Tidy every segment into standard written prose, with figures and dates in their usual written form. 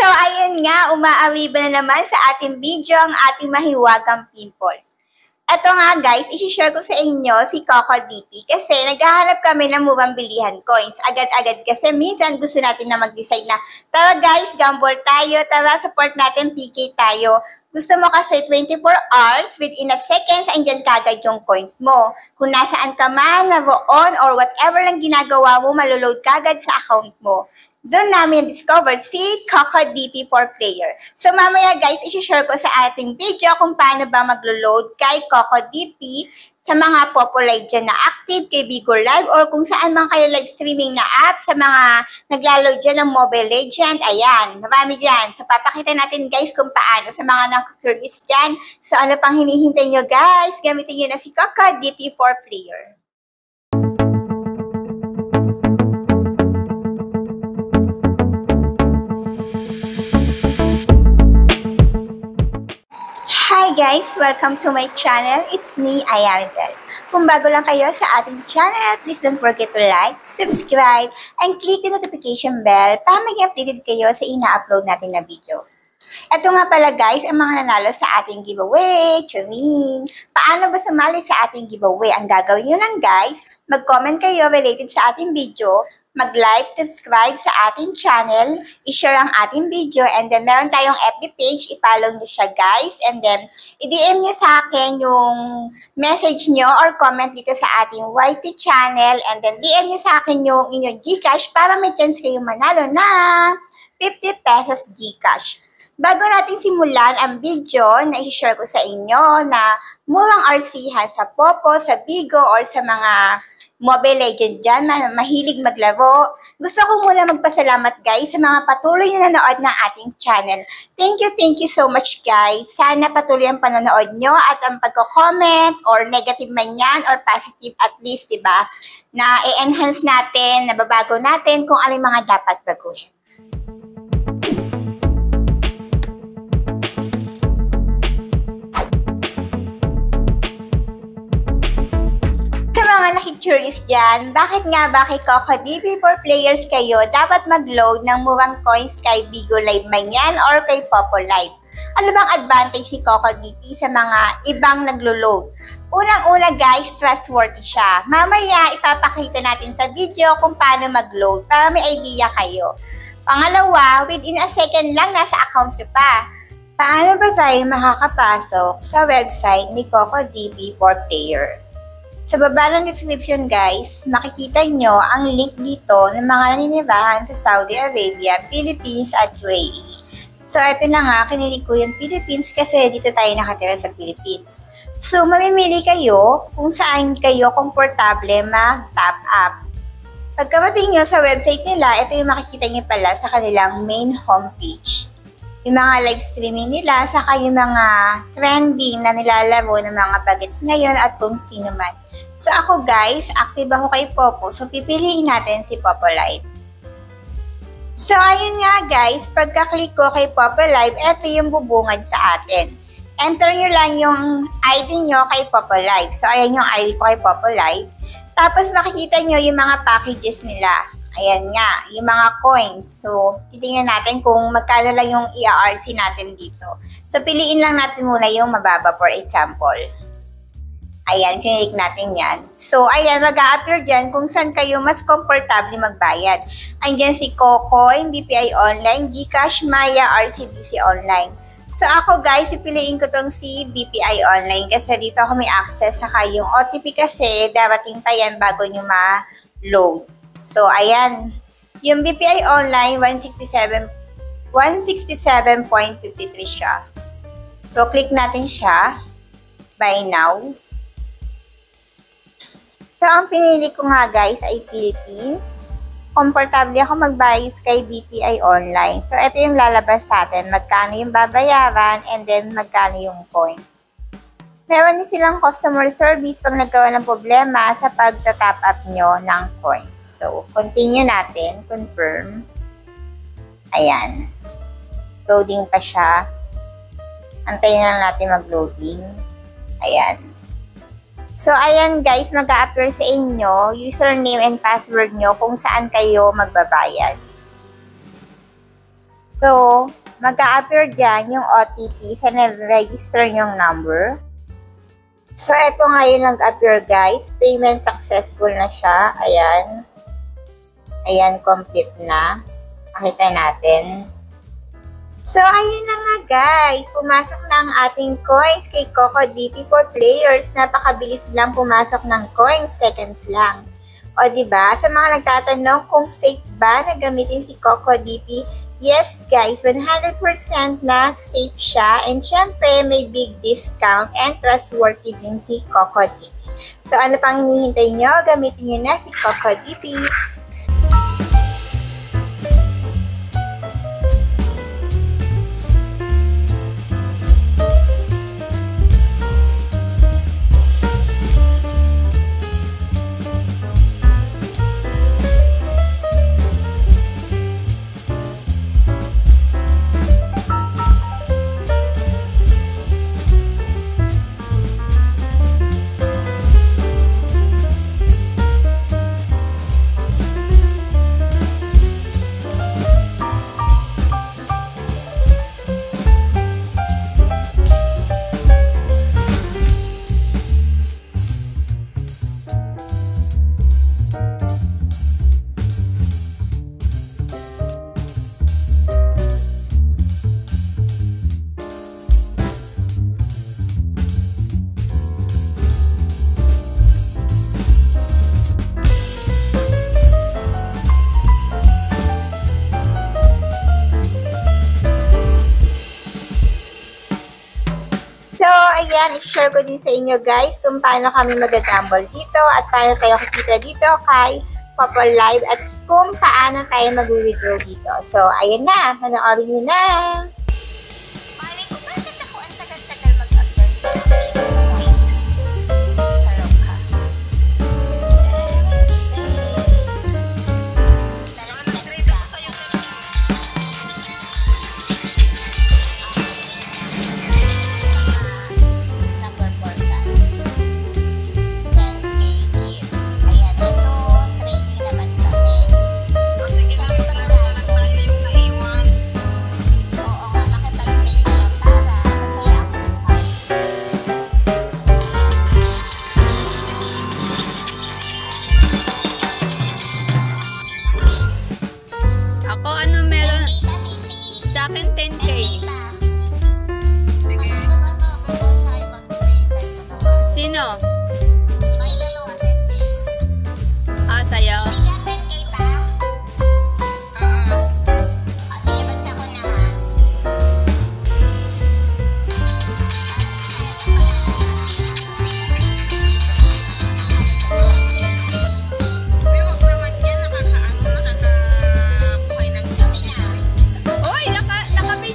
ayun nga, umaawiba na naman sa ating video ang ating mahiwagang pimples. Ito nga guys, isi-share ko sa inyo si Coco DP kasi naghahanap kami ng murang bilihan coins. Agad-agad kasi minsan gusto natin na mag-decide na, tara guys, gamble tayo, tara support natin, PK tayo. Gusto mo kasi 24 hours, within a seconds, andyan kagad yung coins mo. Kung nasaan ka man, naroon, or whatever lang ginagawa mo, maloload kagad sa account mo. Doon namin discovered si Coco DP for player. So mamaya guys, isi-share ko sa ating video kung paano ba maglo-load kay Coco DP sa mga Popo Live dyan na active, kay Bigo Live, or kung saan man kayo live streaming na app, sa mga nagla-load dyan ng Mobile Legend. Ayan, marami dyan. So papakita natin guys kung paano sa mga nakakurious dyan. So ano pang hinihintay nyo guys? Gamitin nyo na si Coco DP for player. Hi guys! Welcome to my channel. It's me, Ayamibel. Kung bago lang kayo sa ating channel, please don't forget to like, subscribe, and click the notification bell para maging updated kayo sa ina-upload natin na video. Ito nga pala guys, ang mga nanalo sa ating giveaway. Charing! Paano ba sumali sa ating giveaway? Ang gagawin nyo lang guys, mag-comment kayo related sa ating video, mag-like, subscribe sa ating channel, i-share ang ating video, and then meron tayong FB page, i-follow nyo siya guys, and then i-DM nyo sa akin yung message nyo or comment dito sa ating YT channel, and then DM nyo sa akin yung inyong Gcash para may chance kayo manalo ng 50 pesos Gcash. Bago natin simulan ang video na i-share ko sa inyo na murang RChan sa Popo, sa Bigo, or sa mga Mobile Legend dyan, mahilig maglaro. Gusto ko muna magpasalamat guys sa mga patuloy na nanood ng ating channel. Thank you so much guys. Sana patuloy ang panonood nyo at ang pagko-comment or negative man yan or positive at least, diba? Na i-enhance natin, nababago natin kung ano yung mga dapat baguhin. Mga nakikurious dyan, bakit nga ba kay Coco DP for players kayo dapat mag-load ng murang coins kay Bigo Live man yan or kay Popo Live? Ano bang advantage ni Coco DP sa mga ibang naglo-load? Unang-una guys, trustworthy siya. Mamaya ipapakita natin sa video kung paano mag-load para may idea kayo. Pangalawa, within a second lang nasa account nyo pa. Paano ba tayo makakapasok sa website ni Coco DP for player? Sa baba ng description guys, makikita nyo ang link dito ng mga naninirahan sa Saudi Arabia, Philippines at UAE. So ito na nga, kinilig ko yung Philippines kasi dito tayo nakatira sa Philippines. So mamimili kayo kung saan kayo komportable mag-top up. Pagkamating nyo sa website nila, ito yung makikita nyo pala sa kanilang main homepage. Yung mga live streaming nila, saka yung mga trending na nilalaro ng mga bagets ngayon at kung sino man. So ako guys, active ako kay Popo, so pipiliin natin si Popo Live. So ayun nga guys, pagka-click ko kay Popo Live, ito yung bubungad sa atin. Enter nyo lang yung ID nyo kay Popo Live. So ayan yung ID ko kay Popo Live. Tapos makikita nyo yung mga packages nila. Ayan nga, yung mga coins. So, titingnan natin kung magkano lang yung ERC natin dito. So, piliin lang natin muna yung mababa for example. Ayan, click natin yan. So, ayan, mag-a-appear dyan kung saan kayo mas komportable magbayad. Andyan si Cocoin, BPI Online, Gcash, Maya, RCBC Online. So, ako guys, pipiliin ko tong si BPI Online kasi dito ako may access. Saka yung OTP kasi, darating pa yan bago nyo ma-load. So, ayan. Yung BPI Online, 167.53 siya. So, click natin siya. Buy now. So, ang pinili ko nga guys ay Philippines. Komportable ako magbayos kay BPI Online. So, ito yung lalabas sa atin. Magkano yung babayaran and then magkano yung coins. Meron din silang customer service pag nagkaroon ng problema sa pagta-top up nyo ng coins. So, continue natin. Confirm. Ayan. Loading pa siya. Antayin na natin mag-loading. Ayan. So, ayan guys, mag-a-appear sa inyo username and password nyo kung saan kayo magbabayad. So, So, mag-a-appear dyan yung OTP sa na-register yung number. So, ito ngayon nag-appear guys. Payment successful na siya. Ayan. Ayan, complete na. Makita natin. So, ayun na nga guys. Pumasok na ang ating coins kay CocoDP for players. Napakabilis lang pumasok ng coins. Seconds lang. O, diba? Sa mga nagtatanong kung safe ba na gamitin si CocoDP, yes guys, 100% na safe siya. And syempre, may big discount and trustworthy din si CocoDP. So, ano pang hinihintay nyo? Gamitin nyo na si CocoDP. So, ayan, i-share ko din sa inyo guys kung paano kami mag-gamble dito at paano tayo kikita dito kay Popo Live at kung paano tayo mag-withdraw dito. So, ayan na, panoorin nyo na! Mali ko, bakit ako ang tagal-tagal mag-upload sa ating points? Talo ka. Ako, ano meron? Sa akin, 10K. Sige. Sino? May dalawa 10K. Ah, sa'yo. May 10K ba? Sige, bagsa ko na ha. Huwag naman yan, nakakabuhay ng Sabi na. Uy, nakabili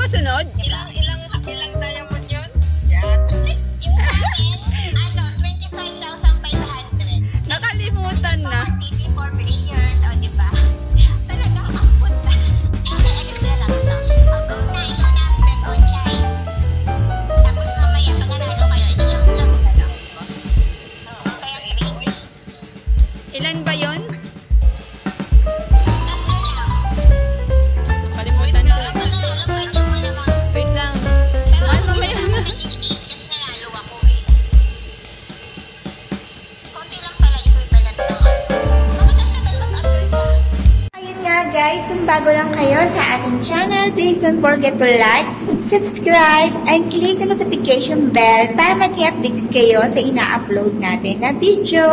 ba sunod? Ilang diamond yun? Yan. Yung sa amin, 25,500. Nakalimutan na. TV for players, o diba? Talagang ambot na. Edit ko na lang to. O go na, ikaw na, Beb Ochay. Tapos mamaya, pag nanalo kayo, ito yung vlog na lang ko. Kaya 3D. Ilan ba yun? Tatlo lang. Nakalimutan ko. Kaya panalo, pwede mo naman. Wait lang. Pero Ano ako mamaya naman na? kasi nanalo ako eh. Konti lang pala equivalent ng ano. Bakit ang tagal mag-after sa? Ayun nga guys, kung bago lang kayo sa ating channel, please don't forget to like, subscribe, and click the notification bell para mag-update kayo sa ina-upload natin na video.